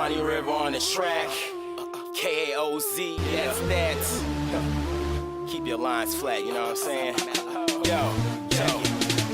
Swanee River on the track. K-A-O-Z, that's that. Keep your lines flat, you know what I'm saying? Yo.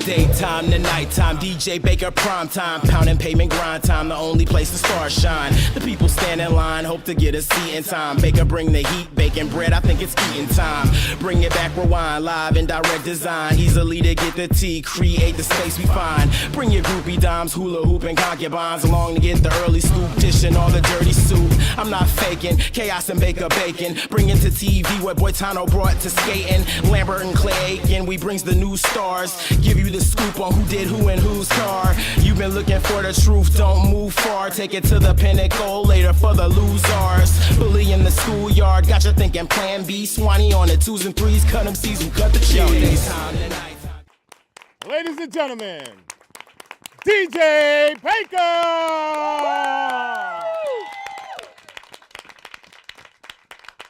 Daytime to nighttime, DJ Baker prime time, pounding pavement grind time, the only place the stars shine. The people stand in line, hope to get a seat in time. Baker bring the heat, baking bread, I think it's eating time. Bring it back, rewind, live and direct design. Easily to get the tea, create the space we find. Bring your groupie dimes, hula hoop and concubines along to get the early scoop, dishing all the dirty soup. I'm not faking, chaos and Baker bacon. Bring it to TV what Boy Tano brought to skating. Lambert and Clay Aiken, we brings the new stars. Give you the scoop on who did who in whose car. You've been looking for the truth, don't move far. Take it to the pinnacle later for the losers. Bully in the schoolyard, got you thinking plan B. Swanee on the 2s and 3s, cut them C's who cut the cheese. Ladies and gentlemen, DJ Baker!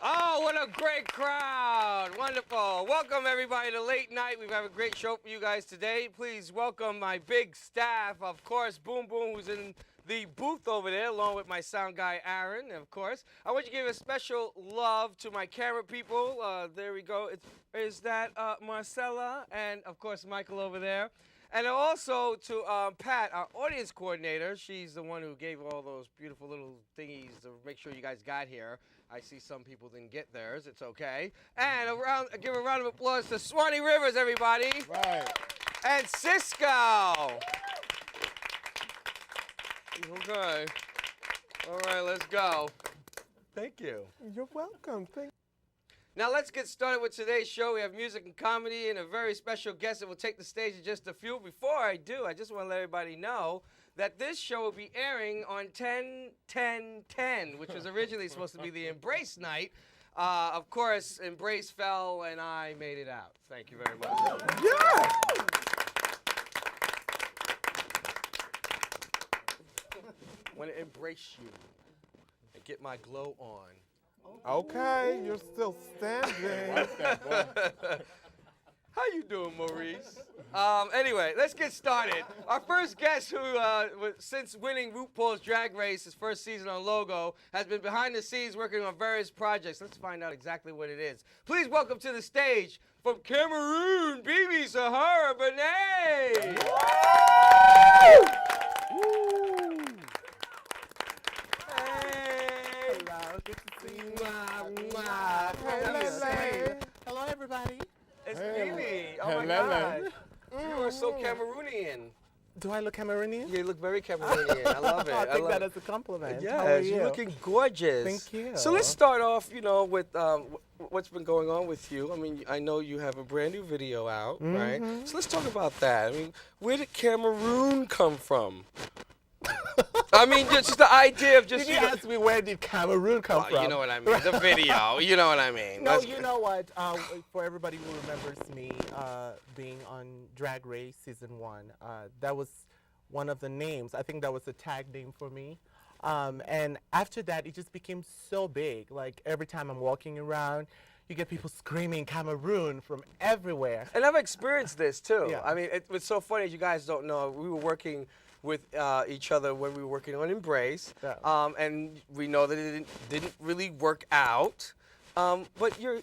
Oh, what a great crowd. Wonderful. Welcome, everybody, to Late Night. We have a great show for you guys today. Please welcome my big staff. Of course, Boom Boom, who's in the booth over there, along with my sound guy, Aaron, of course. I want you to give a special love to my camera people. There we go. Is that Marcella and, of course, Michael over there. And also to Pat, our audience coordinator. She's the one who gave all those beautiful little thingies to make sure you guys got here. I see some people didn't get theirs. It's okay. And give a round of applause to Swanee Rivers, everybody. Right. And Cisco. Okay. All right, let's go. Thank you. You're welcome. Now let's get started with today's show. We have music and comedy and a very special guest that will take the stage in just a few. Before I do, I just want to let everybody know that this show will be airing on 10/10/10, which was originally supposed to be the Embrace night. Of course, Embrace fell and I made it out. Thank you very much. Yeah! I want to embrace you and get my glow on. Okay, you're still standing. How you doing, Maurice? Anyway, let's get started. Our first guest, who since winning RuPaul's Drag Race, his first season on Logo, has been behind the scenes working on various projects. Let's find out exactly what it is. Please welcome to the stage, from Cameroon, Bebe, Zahara, Benet. Hey. Hello, good to see you. Hello, everybody. It's Hey. Bebe. Oh my Hello. God. You are so Cameroonian. Do I look Cameroonian? You look very Cameroonian. I love it. I take that as a compliment. How are Yes, you? you're looking gorgeous. Thank you. So let's start off, with what's been going on with you. I mean, I know you have a brand new video out, right? So let's talk about that. I mean, where did Cameroon come from? I mean, just the idea of just. Did you ask me where did Cameroon come from? You know what I mean. The video. You know what I mean. No, you know what? For everybody who remembers me being on Drag Race Season 1, that was one of the names. I think that was a tag name for me. And after that, it just became so big. Like, every time I'm walking around, you get people screaming Cameroon from everywhere. And I've experienced this, too. Yeah. I mean, it's so funny, you guys don't know. We were working with each other when we were working on Embrace, Yeah. and we know that it didn't really work out. But you're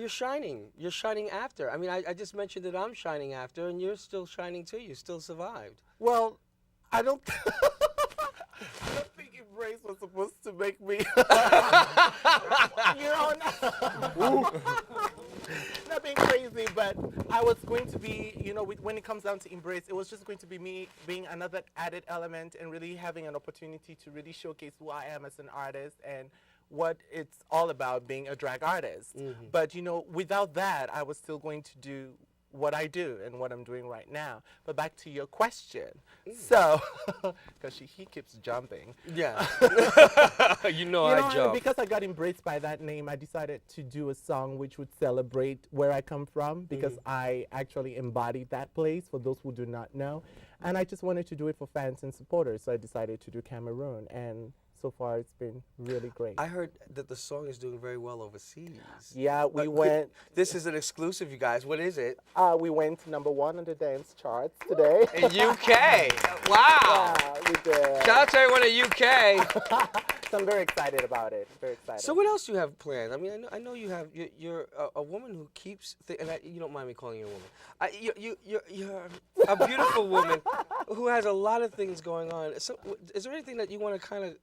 shining. You're shining after. I mean, I just mentioned that I'm shining after, and you're still shining too. You still survived. Well, I don't think Embrace was supposed to make me, not being crazy, but I was going to be, when it comes down to Embrace, it was just going to be me being another added element and really having an opportunity to really showcase who I am as an artist and what it's all about being a drag artist. But, without that, I was still going to do what I do and what I'm doing right now. But back to your question. So, because he keeps jumping. Yeah. I jump. Because I got embraced by that name, I decided to do a song which would celebrate where I come from, because I actually embodied that place, for those who do not know. And I just wanted to do it for fans and supporters, so I decided to do Cameroon. And so far it's been really great. I heard that the song is doing very well overseas. Yeah, we went. This is an exclusive, you guys. What is it? We went #1 on the dance charts today. In UK. Wow. Yeah, we did. Shout out to everyone in UK. So I'm very excited about it. Very excited. So what else do you have planned? I mean, I know you have. You're a woman who keeps. You don't mind me calling you a woman. You're a beautiful woman who has a lot of things going on. So, is there anything that you want to kind of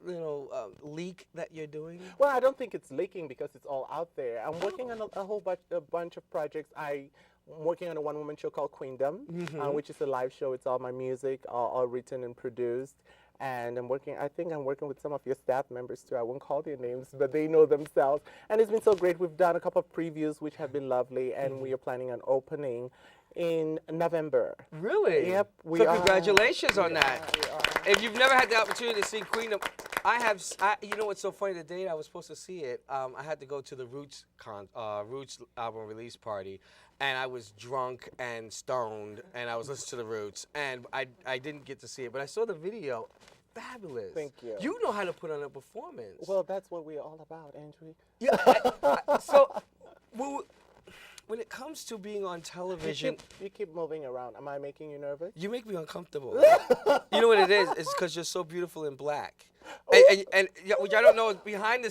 leak that you're doing? Well, I don't think it's leaking because it's all out there. I'm working on a whole bunch of projects. I'm working on a one-woman show called Queendom, which is a live show. It's all my music, all written and produced. And I think I'm working with some of your staff members too. I won't call their names, but they know themselves. And it's been so great. We've done a couple of previews, which have been lovely, and we are planning an opening in November. Really? Yep. So congratulations on that. If you've never had the opportunity to see Queendom, you know what's so funny? The day I was supposed to see it, I had to go to the Roots album release party, and I was drunk and stoned, and I was listening to the Roots, and I didn't get to see it, but I saw the video. Fabulous. Thank you. You know how to put on a performance. Well, that's what we're all about, Andrew. Yeah. So, when it comes to being on television, You keep moving around. Am I making you nervous? you make me uncomfortable. You know what it is? It's because you're so beautiful in black. And which I don't know, behind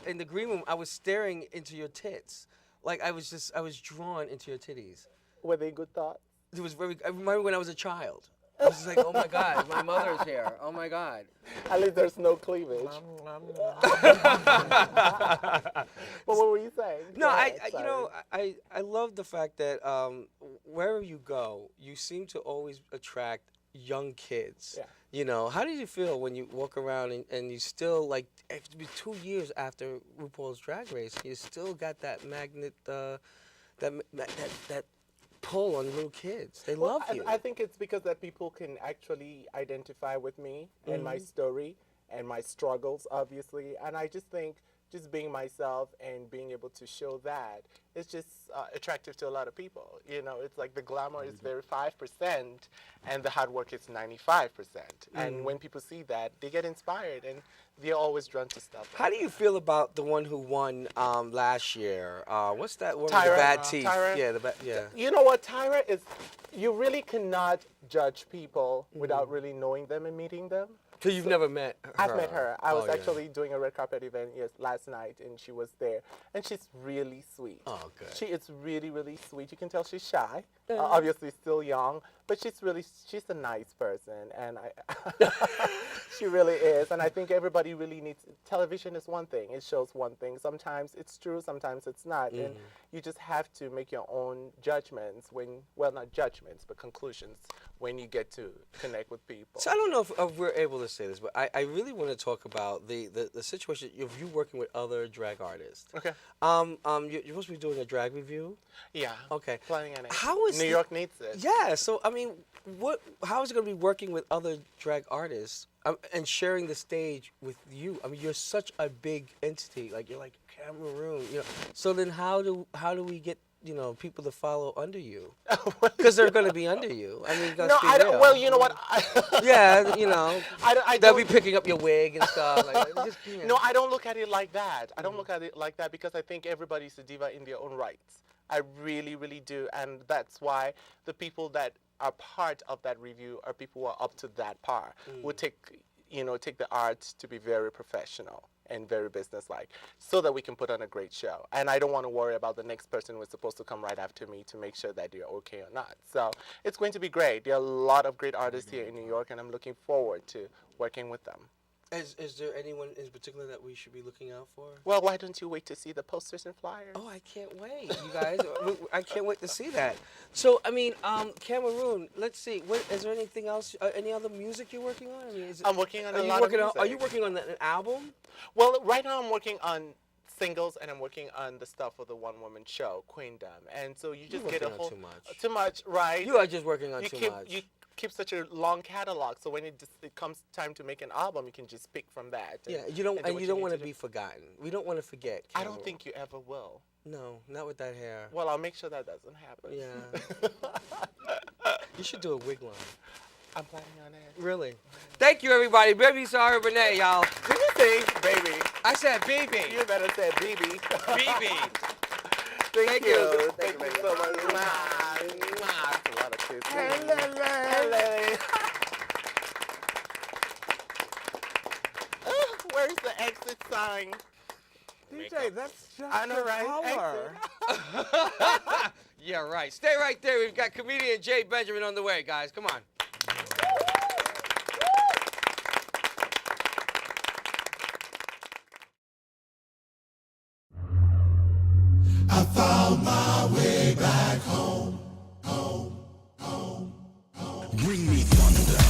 in the green room, I was staring into your tits. Like I was drawn into your titties. Were they good thoughts? It was I remember when I was a child. I was just like, oh my God, my mother's here. Oh my God. At least there's no cleavage. Well, what were you saying? No, Go ahead, I love the fact that wherever you go, you seem to always attract young kids. Yeah. You know, how did you feel when you walk around and you still, like, it be 2 years after RuPaul's Drag Race, you still got that magnet, that pull on little kids. They love you. I think it's because that people can actually identify with me and my story and my struggles, obviously. And I just think just being myself and being able to show that is just attractive to a lot of people. You know, it's like the glamour is very 5% and the hard work is 95%. And when people see that, they get inspired and they're always drawn to stuff. How do you feel about the one who won last year? What's that one Tyra, with the bad teeth? Tyra. Yeah, You know what, Tyra is, you really cannot judge people without really knowing them and meeting them. So you've never met her? I've met her. I was yeah. actually doing a red carpet event last night, and she was there. And she's really sweet. Oh, good. She is really, really sweet. You can tell she's shy. Obviously still young, but she's a nice person, and she really is. And I think everybody really needs, television is one thing. It shows one thing. Sometimes it's true, sometimes it's not. And you just have to make your own judgments not judgments, but conclusions when you get to connect with people. So I don't know if we're able to say this, but I really want to talk about the situation of you working with other drag artists. Okay. You're supposed to be doing a drag review? Yeah. Okay. Planning on it. How is New York needs it. Yeah. So I mean, how is it going to be working with other drag artists and sharing the stage with you? I mean, you're such a big entity. Like you're like Cameroon. You know. So then how do we get people to follow under you? Because they're going to be under you. I mean, No, I don't. Well, you know what? Yeah, I they'll don't, be picking up your wig and stuff. Like, No, I don't look at it like that. I don't look at it like that because I think everybody's a diva in their own rights. I really, really do. And that's why the people that are part of that review are people who are up to that par, who take the art to be very professional and very businesslike so that we can put on a great show. And I don't want to worry about the next person who's supposed to come right after me to make sure that they're okay or not. So it's going to be great. There are a lot of great artists here in New York, and I'm looking forward to working with them. Is there anyone in particular that we should be looking out for? Well, why don't you wait to see the posters and flyers? Oh, I can't wait, you guys. I can't wait to see that. So, I mean, Cameroon, let's see. Is there anything else, any other music you're working on? I mean, I'm working on a lot of music. Are you working on an album? Well, right now I'm working on singles, and I'm working on the stuff for the one-woman show, Queendom. And so you just get a whole... Too much. Too much, right? You are just working on too much. You keep such a long catalog, so when it comes time to make an album, you can just pick from that. Yeah, you don't want to be forgotten. We don't want to forget. I don't think you ever will. No, not with that hair. Well, I'll make sure that doesn't happen. Yeah. You should do a wig line. I'm planning on it. Really? Thank you, everybody. Baby, Zahara, Benet, y'all. Did you say baby? I said baby. You better say BB. Baby. Thank you. Thank you, Thank you so much. Mwah. That's a lot of kisses. Hello. Where's the exit sign? DJ, that's just I know, your right? color. Yeah, right. Stay right there. We've got comedian Jay Benjamin on the way, guys. Come on. I found my way back home, home, home, home. Bring me thunder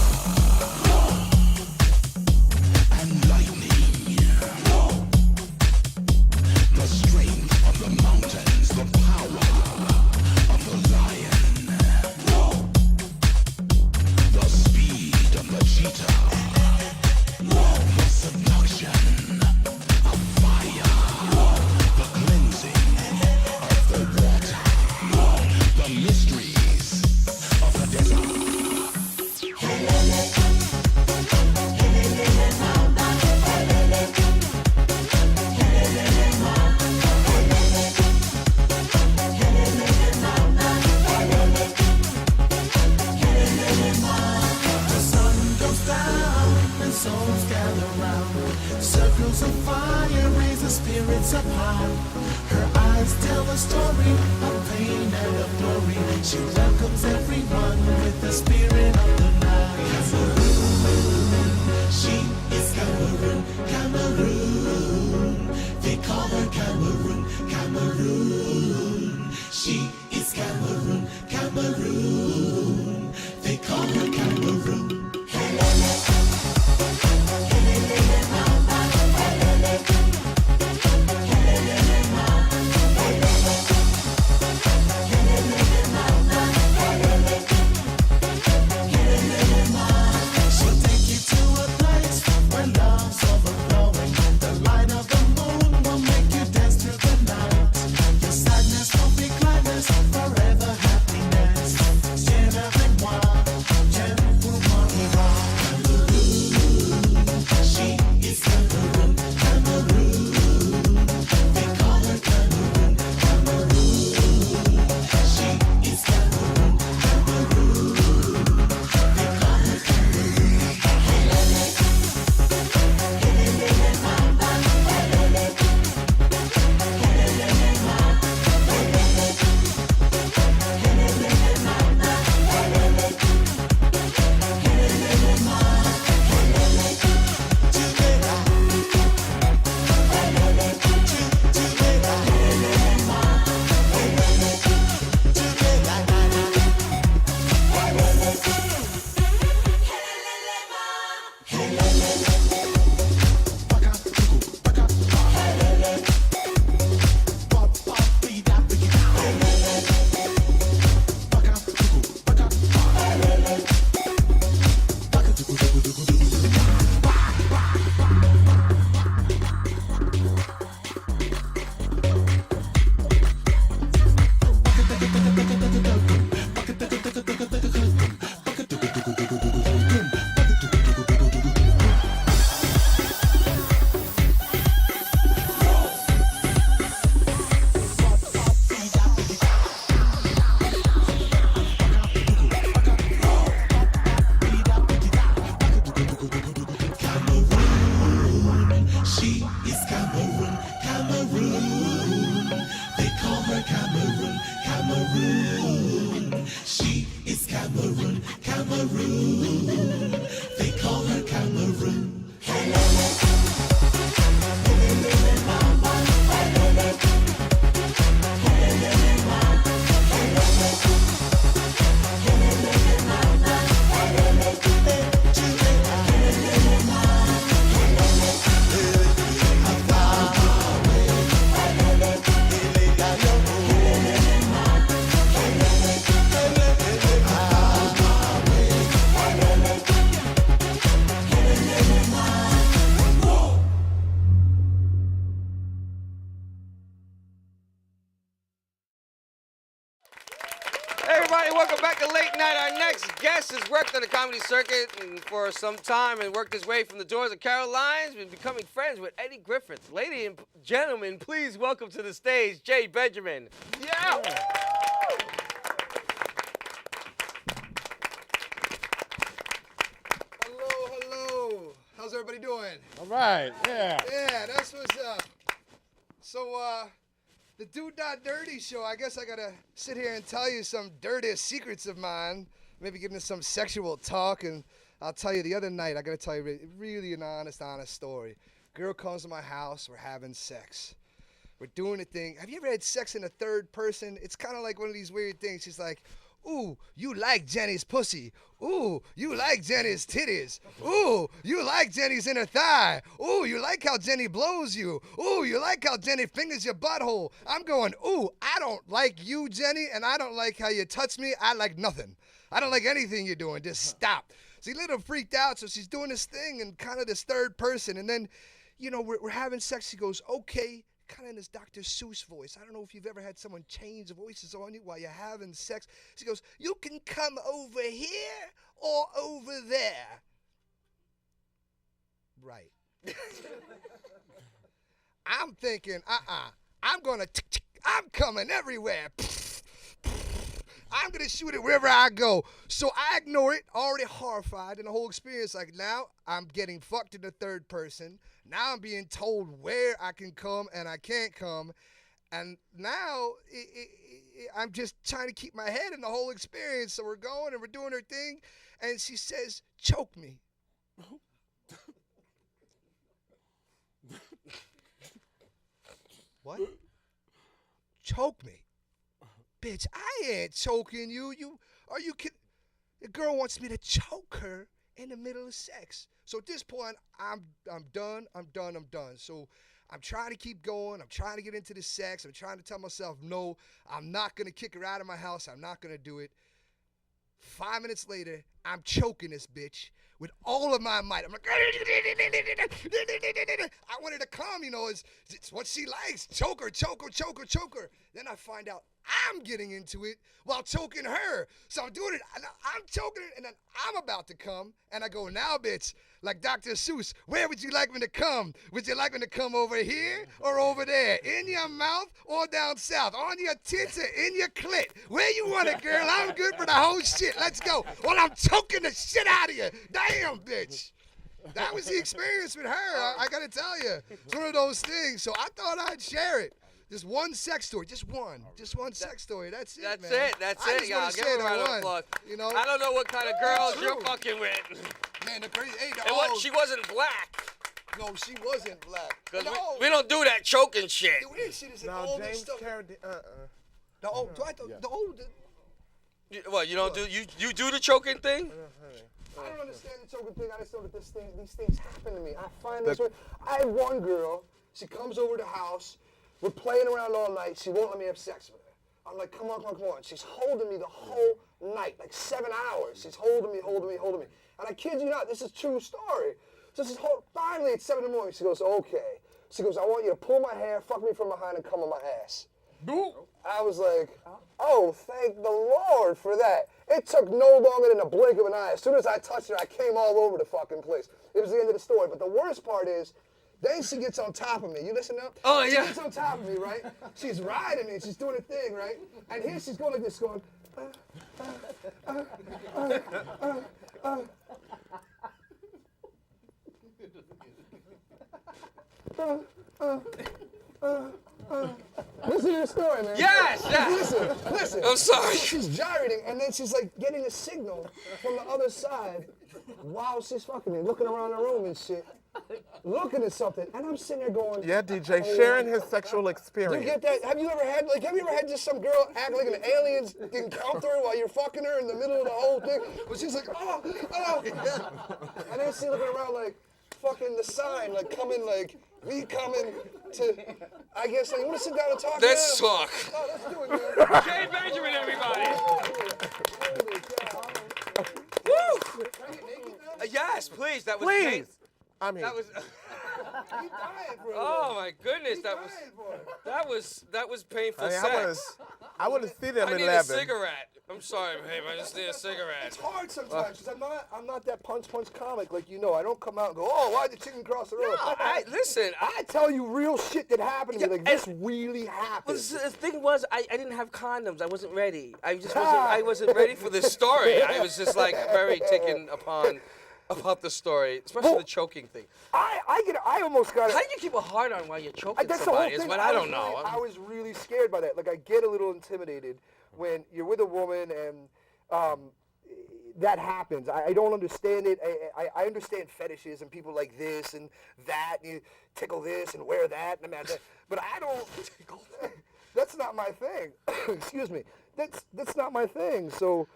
and lightning, the strength of the mountains, the power of the lion, the speed of the cheetah, the seduction of fire, the cleansing of the water, the mysteries of the desert. The sun goes down and souls gather round. Circles of fire raise the spirits up high. Her eyes tell a story of pain and of glory. She welcomes everyone with the spirit of the night. Cameroon, she is Cameroon, Cameroon. They call her Cameroon, Cameroon. She is Cameroon, Cameroon. They call her Cameroon. She'll take you to a place where love's overflowing. The light of the moon will make you dance through the night. Your sadness will be gladness, forever happiness. Chérie avec moi, j'aime pour moi ira. Cameroon, she is Cameroon, Cameroon. They call her Cameroon, Cameroon. She is Cameroon, Cameroon. They call her Cameroon. She is Cameroon, Cameroon. They call her Cameroon, Cameroon. She is Cameroon, Cameroon. They call her Cameroon. Late Night. Our next guest has worked on the comedy circuit for some time and worked his way from the doors of Caroline's and becoming friends with Eddie Griffith. Ladies and gentlemen, please welcome to the stage, Jay Benjamin. Yeah. Hello. How's everybody doing? All right. Yeah. Yeah, that's what's up. So, the Dude Not Dirty show, I guess I gotta sit here and tell you some dirtiest secrets of mine. Maybe get into some sexual talk, and I'll tell you the other night, I gotta tell you really an honest story. Girl comes to my house, we're having sex. We're doing a thing. Have you ever had sex in a third person? It's kind of like one of these weird things. She's like, ooh, you like Jenny's pussy. Ooh, you like Jenny's titties. Ooh, you like Jenny's inner thigh. Ooh, you like how Jenny blows you. Ooh, you like how Jenny fingers your butthole. I'm going, ooh, I don't like you, Jenny, and I don't like how you touch me. I like nothing. I don't like anything you're doing. Just stop. So she's a little freaked out, so she's doing this thing and kind of this third person. And then, you know, we're having sex. She goes, okay. Kind of in this Dr. Seuss voice. I don't know if you've ever had someone change voices on you while you're having sex. She goes, you can come over here or over there. Right. I'm thinking, I'm coming everywhere. I'm gonna shoot it wherever I go. So I ignore it, already horrified in the whole experience. Like now I'm getting fucked in the third person. Now I'm being told where I can come and I can't come. And now I'm just trying to keep my head in the whole experience. So we're going and we're doing her thing. And she says, choke me. What? Choke me. Bitch, I ain't choking you. Are you kidding? The girl wants me to choke her in the middle of sex. So at this point, I'm done. So I'm trying to keep going. I'm trying to get into the sex. I'm trying to tell myself, no, I'm not going to kick her out of my house. I'm not going to do it. 5 minutes later, I'm choking this bitch with all of my might. I'm like, I want her to come, you know, it's what she likes. Choke her. Then I find out I'm getting into it while choking her. So I'm doing it, I'm choking it, and then I'm about to come, and I go, now, bitch, like Dr. Seuss, where would you like me to come? Would you like me to come over here or over there? In your mouth or down south? On your tits or in your clit? Where you want it, girl? I'm good for the whole shit. Let's go. Well, I'm choking the shit out of you. Damn, bitch. That was the experience with her. I gotta tell you. It's one of those things. So I thought I'd share it. Just one sex story, just one sex story. That's it, man. That's I it, just y'all. wanna Give say her a round of that applause. you know? I don't know what kind of girls True. you're fucking with. Man, the crazy. Hey, And what? She wasn't black. No, she wasn't black. Cause No. we don't do that choking shit. The weird shit is that No, all this James stuff. Carradine. What? You don't do you do the choking thing? I don't understand the choking thing. I just know that these things happen to me. I find this way. I had one girl. She comes over to the house. We're playing around all night. She won't let me have sex with her. I'm like, come on. She's holding me the whole night, like 7 hours. She's holding me. And I kid you not, this is a true story. So finally at 7 in the morning, she goes, okay. She goes, I want you to pull my hair, fuck me from behind, and come on my ass. I was like, oh, thank the Lord for that. It took no longer than a blink of an eye. As soon as I touched her, I came all over the fucking place. It was the end of the story. But the worst part is, then she gets on top of me. You listen up? Oh, yeah. She gets on top of me, right? She's riding me. She's doing a thing, right? And here she's going like this, going, Listen to the story, man. Yes. Listen. I'm sorry. She's gyrating, and then she's like getting a signal from the other side while she's fucking me, looking around the room and shit, looking at something, and I'm sitting there going, Yeah, DJ, sharing his sexual you experience. get that? Have you ever had just some girl act like an alien's encounter while you're fucking her in the middle of the whole thing? But she's like, oh. And then she's looking around like, fucking the sign, like coming, like, we coming to, I guess, like, you want to sit down and talk Let's now? talk. Oh, let's do it, man. Jay Benjamin, everybody. Holy cow. Woo! Can I get naked now? Yes, please. That was Please. I'm here. That was. You dying for it. Oh my goodness, You that was dying for it. that was painful I sex. want to see them I in need a 11. cigarette. I'm sorry, babe. I just need a cigarette. It's hard sometimes because I'm not that punch comic like you know. I don't come out and go, oh, why'd the chicken cross the road? No, listen. I tell you real shit that happened to me. Like this really happened. The thing was, I didn't have condoms. I wasn't ready. I wasn't ready for this story. I was just like very taken about the story, especially the choking thing. I almost got it. How do you keep a heart on while you're choking That's somebody? the whole thing. Is what I don't know. I was really scared by that. Like I get a little intimidated when you're with a woman and that happens. I don't understand it. I understand fetishes and people like this and that, and you tickle this and wear that, and that. But I don't. That's not my thing. Excuse me. That's not my thing. So.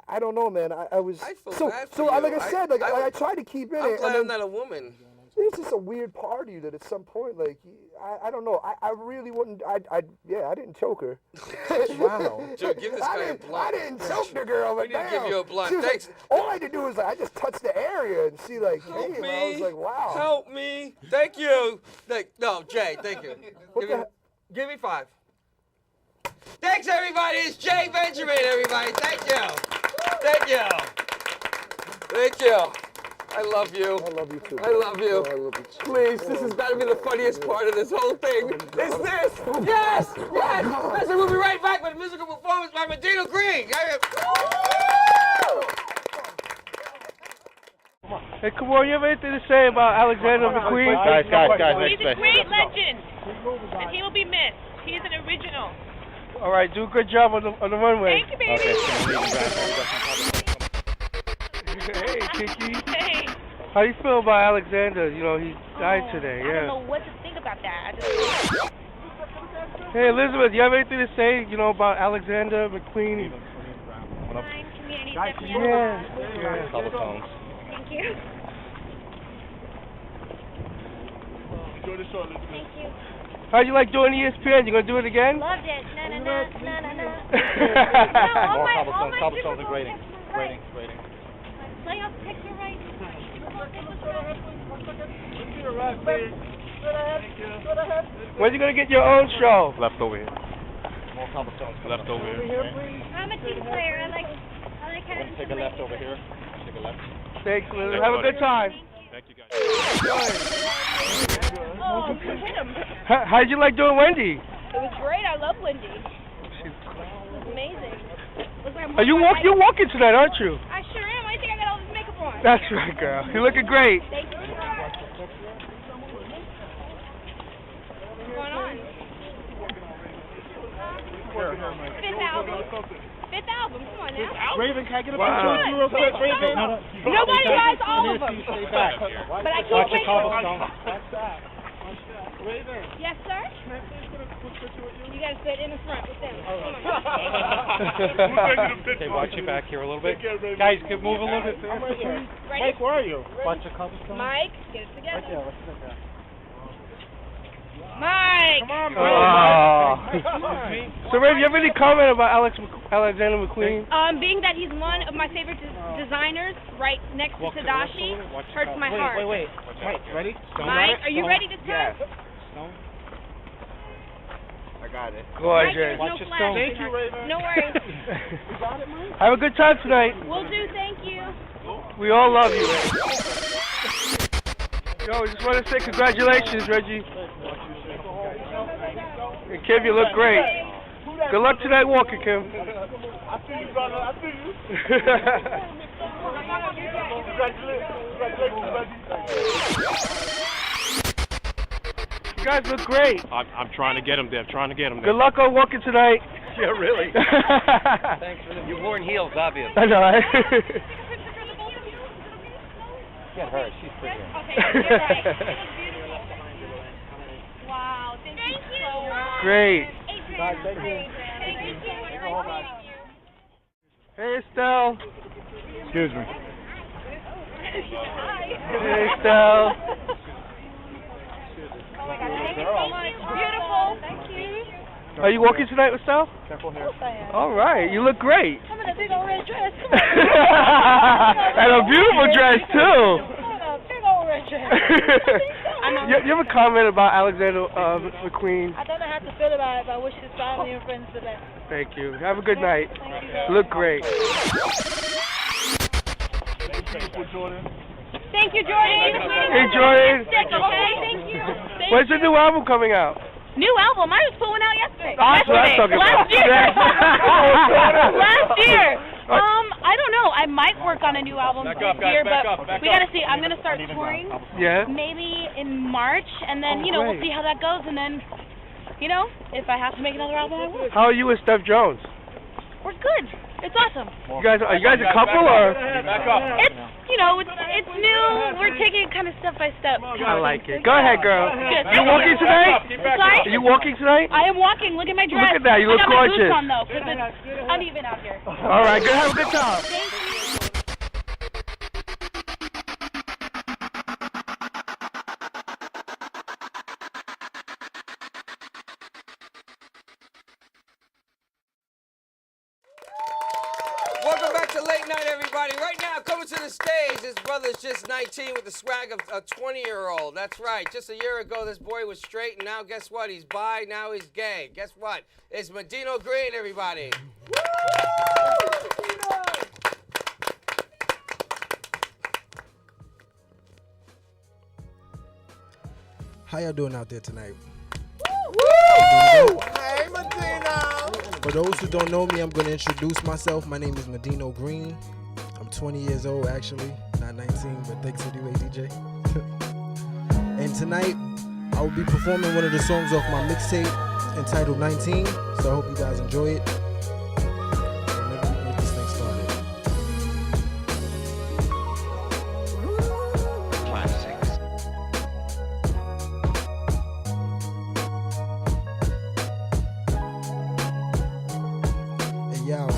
I don't know, man. I was I feel bad for you. like I said, I tried to keep in it. I'm glad I'm not a woman. It's just a weird part of you that at some point, like, I don't know. I really wouldn't. I didn't choke her. Wow. Dude, give this guy a blunt. I didn't choke the girl, but We didn't damn. give you a blunt. She was Thanks. like, all I had to do was I just touched the area and she like Help came. me. I was like, wow. Help me. Thank you. No, Jay, thank you. Give me 5. Thanks, everybody. It's Jay Benjamin, everybody. Thank you. Thank you. Thank you. I love you. I love you too. I love you. I love you too. Please, this has got to be the funniest part of this whole thing. Is this? Yes! Yes! Listen, we'll be right back with a musical performance by Medina Green. Hey, come on, you have anything to say about Alexander McQueen? Guys, He's a great legend, and he will be missed. He's an original. All right, do a good job on the runway. Thank you, baby. Hey, Kiki. Hey. How do you feel about Alexander? You know, he died today, I yeah. don't know what to think about that. Hey, Elizabeth, you have anything to say, you know, about Alexander McQueen? Fine, community definitely. Yeah. Thank you. Thank you. How'd you like doing ESPN? You gonna do it again? Loved it. Na na na na na na. All my cobblestones are grading. Playoff picks are right. When you gonna get your own show? Left over here. More cobblestones. Left over here. I'm a team player. I like having Take a left over here. Take a left. Thanks, Elizabeth. Have a good time. Thank you, guys. Oh, hit him. How'd you like doing Wendy? It was great. I love Wendy. It was amazing. You're walking tonight, aren't you? I sure am. I think I got all this makeup on. That's right, girl. You're looking great. Thank you. What's going on? Fifth album. Come on now. Raven, can I get a Wow. picture with you real quick, Raven? Nobody has all of them. Stay back. But I can't wait. Raven. Yes, sir? You gotta sit in the front with them. Come on. Okay, watch your back here a little bit. Guys, can move a little bit. Ready? Mike, where are you? Watch your cobblestone. Mike, get it together. Right there, let's sit there. Mike! Come on, So, Ray, do you have any comment about Alexander McQueen? Being that he's one of my favorite designers, right next to Tadashi, hurts my heart. Wait. Mike, ready? Mike, are you ready this time? Stone. I got it. Mike, Gorgeous. there's Watch no your flash. stone. Thank you, Raven. No worries. Have a good time tonight. Will do, thank you. We all love you, Ray. Yo, we just want to say congratulations, Reggie. And Kim, you look great. Good luck tonight walking, Kim. I see you, brother. I see you. You guys look great. I'm trying to get him there. Good luck on walking tonight. Yeah, really. Thanks for them. You're wearing heels, obviously. I know, right? Get her. She's pretty. Okay, you're right. It was beautiful. Wow, thank you so much. Great. Thank you. Hey, Estelle. Excuse me. Hey, Estelle. Oh my God, thank you so much. Beautiful. Thank you. Are you walking tonight with Estelle? Careful here. All right, you look great. I'm in a big old red dress. Come on. And a beautiful dress, too. I'm in a big old red dress. I know You have a comment about Alexander McQueen? I don't know how to feel about it, but I wish his family and friends the best. Thank you. Have a good night. Thank you. Look great. Thank you, Jordan. Hey, Jordan. Okay, thank you. When's the new album coming out? New album. I just put one out yesterday. That's what I'm talking about. Last year. Yeah. Last year. I don't know. I might work on a new album this year, but we gotta see. I'm gonna start touring. Yeah. Maybe in March, and then we'll see how that goes, and then if I have to make another album, I will. How are you and Steph Jones? We're good. It's awesome. Are you guys a couple or? It's it's new. We're taking it kind of step by step. I like it. Go ahead, girl. Good. You walking tonight? Sorry? Are you walking tonight? I am walking. Look at my dress. Look at that. You look I got my gorgeous. boots on though, because it's uneven out here. All right. Good. Have a good time. Thank you. Welcome back to Late Night, everybody. Right now, coming to the stage, his brother's just 19 with the swag of a 20-year-old. That's right. Just a year ago, this boy was straight, and now guess what? He's bi, now he's gay. Guess what? It's Medino Green, everybody. How y'all doing out there tonight? Woo! Hey, Medina! For those who don't know me, I'm going to introduce myself. My name is Medino Green. I'm 20 years old, actually. Not 19, but thanks anyway, DJ. And tonight, I will be performing one of the songs off my mixtape entitled 19. So I hope you guys enjoy it. And maybe we can get this thing started. Hey yo.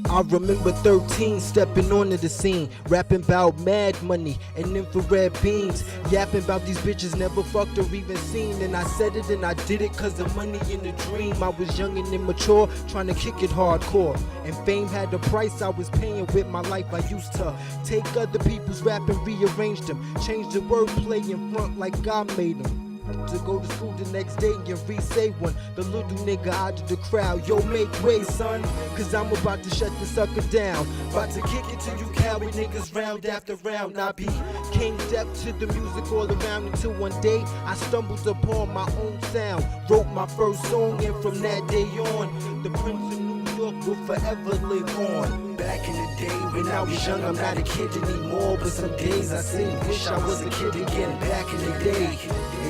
I remember 13 stepping onto the scene, rapping about mad money and infrared beams, yapping about these bitches never fucked or even seen. And I said it and I did it cause of money in the dream. I was young and immature, trying to kick it hardcore, and fame had the price I was paying with my life. I used to take other people's rap and rearrange them, change the wordplay in front like God made them. To go to school the next day and re-say one. The little nigga out of the crowd, yo, make way, son, cause I'm about to shut this sucker down. About to kick it to you coward niggas round after round. I became deaf to the music all around until one day I stumbled upon my own sound. Wrote my first song, and from that day on, the Prince of New York will forever live on. Back in the day when I was young, I'm not a kid anymore, but some days I say, wish I was a kid again. Back in the day, if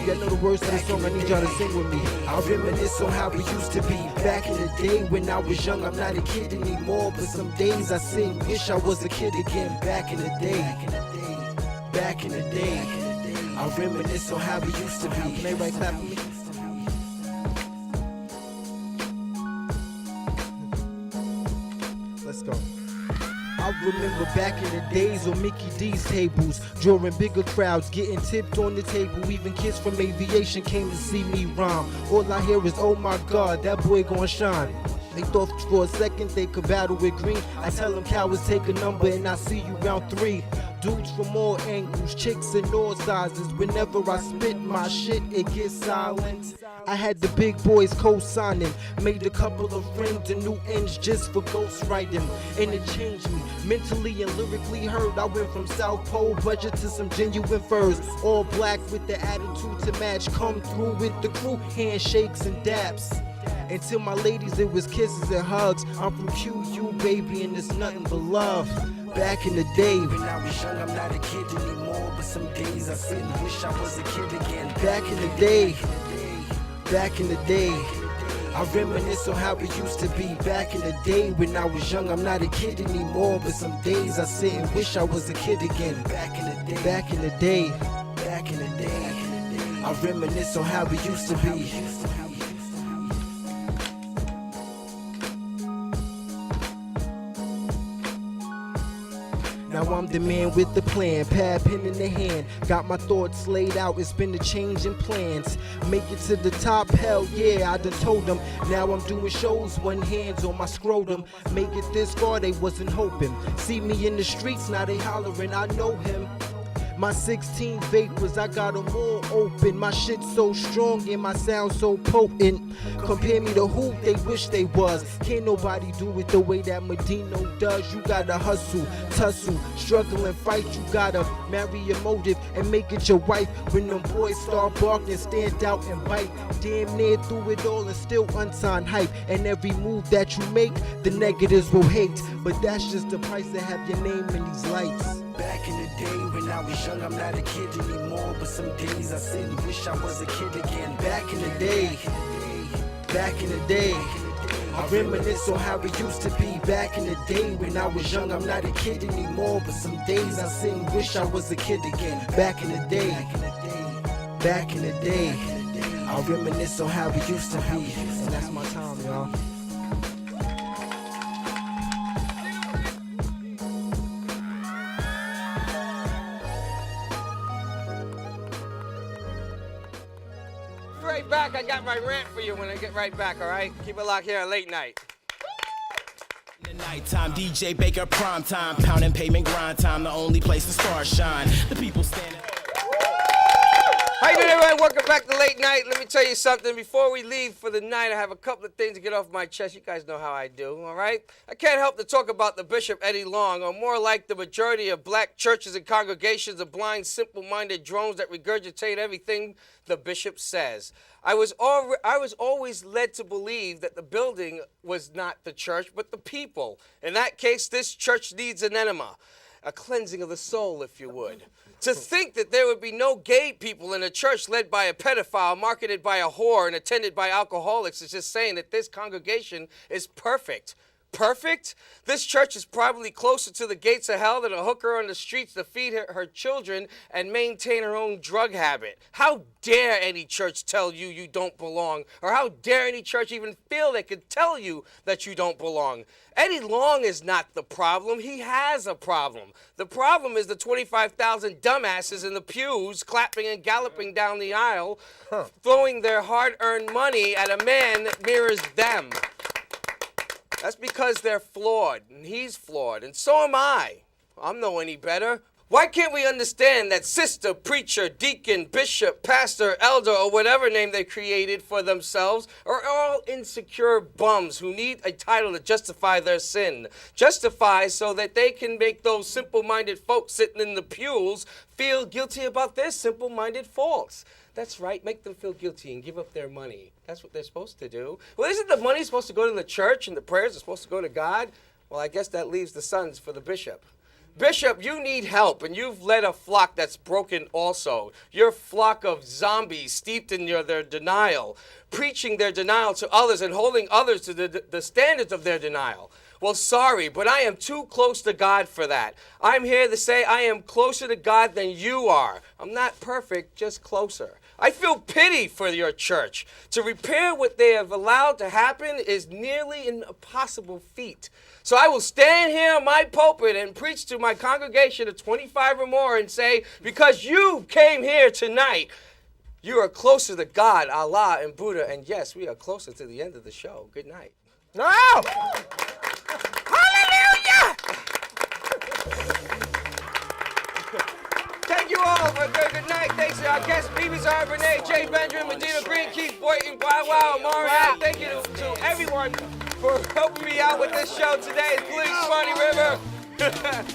y'all know the words to the song, I need y'all to sing with me. I reminisce on how we used to be. Back in the day when I was young, I'm not a kid anymore, but some days I say, wish I was a kid again. Back in the day, back in the day, I reminisce on how we used to be. Can everybody clap for me? Let's go. I remember back in the days on Mickey D's tables, drawing bigger crowds, getting tipped on the table. Even kids from aviation came to see me rhyme. All I hear is, oh my God, that boy gon' shine. They thought for a second they could battle with green. I tell them cowards take a number and I see you round 3. Dudes from all angles, chicks in all sizes. Whenever I spit my shit, it gets silent. I had the big boys co-signing, made a couple of friends and new ends just for ghostwriting, and it changed me mentally and lyrically. Heard I went from South Pole budget to some genuine furs, all black with the attitude to match. Come through with the crew, handshakes and daps. And to my ladies, it was kisses and hugs. I'm from QU, baby, and it's nothing but love. Back in the day, when I was young, I'm not a kid anymore, but some days I sit and wish I was a kid again. Back in the day, back in the day, I reminisce on how it used to be. Back in the day, when I was young, I'm not a kid anymore, but some days I sit and wish I was a kid again. Back in the day, back in the day, back in the day, I reminisce on how it used to be. Now I'm the man with the plan, pad, pen in the hand. Got my thoughts laid out, it's been a change in plans. Make it to the top, hell yeah, I done told them. Now I'm doing shows, one hand's on my scrotum. Make it this far, they wasn't hoping. See me in the streets, now they hollering, I know him. My 16 vapors, I got them all open. My shit so strong and my sound so potent. Compare me to who they wish they was. Can't nobody do it the way that Medino does. You gotta hustle, tussle, struggle and fight. You gotta marry your motive and make it your wife. When them boys start barking, stand out and bite. Damn near through it all and still unsigned hype. And every move that you make, the negatives will hate. But that's just the price to have your name in these lights. Back in the day when I was young, I'm not a kid anymore. But some days I sit and wish I was a kid again. Back in the day, back in the day, I reminisce on how it used to be. Back in the day when I was young, I'm not a kid anymore. But some days I sit and wish I was a kid again. Back in the day, back in the day, I reminisce on how it used to be. And that's my time, y'all. Right back. I got my rant for you when I get right back, all right? Keep it locked here on Late Night. The nighttime, DJ Baker, prime time, pounding pavement, grind time, the only place the stars shine. The people standing. How you doing, everybody? Welcome back to Late Night. Let me tell you something. Before we leave for the night, I have a couple of things to get off my chest. You guys know how I do, all right? I can't help to talk about the Bishop Eddie Long, or more like the majority of black churches and congregations of blind, simple-minded drones that regurgitate everything the bishop says. I was always led to believe that the building was not the church, but the people. In that case, this church needs an enema, a cleansing of the soul, if you would. To think that there would be no gay people in a church led by a pedophile, marketed by a whore, and attended by alcoholics is just saying that this congregation is perfect. Perfect? This church is probably closer to the gates of hell than a hooker on the streets to feed her children and maintain her own drug habit. How dare any church tell you you don't belong? Or how dare any church even feel they could tell you that you don't belong? Eddie Long is not the problem. He has a problem. The problem is the 25,000 dumbasses in the pews clapping and galloping down the aisle, throwing their hard-earned money at a man that mirrors them. That's because they're flawed, and he's flawed, and so am I. I'm no any better. Why can't we understand that sister, preacher, deacon, bishop, pastor, elder, or whatever name they created for themselves are all insecure bums who need a title to justify their sin? Justify so that they can make those simple-minded folks sitting in the pews feel guilty about their simple-minded faults. That's right, make them feel guilty and give up their money. That's what they're supposed to do. Well, isn't the money supposed to go to the church and the prayers are supposed to go to God? Well, I guess that leaves the sons for the bishop. Bishop, you need help, and you've led a flock that's broken also. Your flock of zombies steeped in their denial, preaching their denial to others and holding others to the standards of their denial. Well, sorry, but I am too close to God for that. I'm here to say I am closer to God than you are. I'm not perfect, just closer. I feel pity for your church. To repair what they have allowed to happen is nearly an impossible feat. So I will stand here on my pulpit and preach to my congregation of 25 or more and say, because you came here tonight, you are closer to God, Allah, and Buddha. And yes, we are closer to the end of the show. Good night. No! Hallelujah! Thank you all for a very good night. Thanks to our guests, Bebe, Zahara, Benet, Jay Benjamin, Medina Green, Keith Boyton, Wow, Marianne. Thank you to everyone for helping me out with this show today. Please, Swanee River.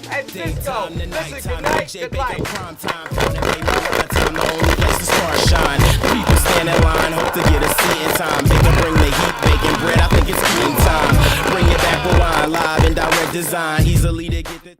And Cisco. Listen, good night, good life. Prime time, pounding pavement, grind time, the only place the stars shine. The people stand in line, hope to get a seat in time. They can bring the heat, baking bread, I think it's clean time. Bring it back, rewind, live and direct design, easily to get the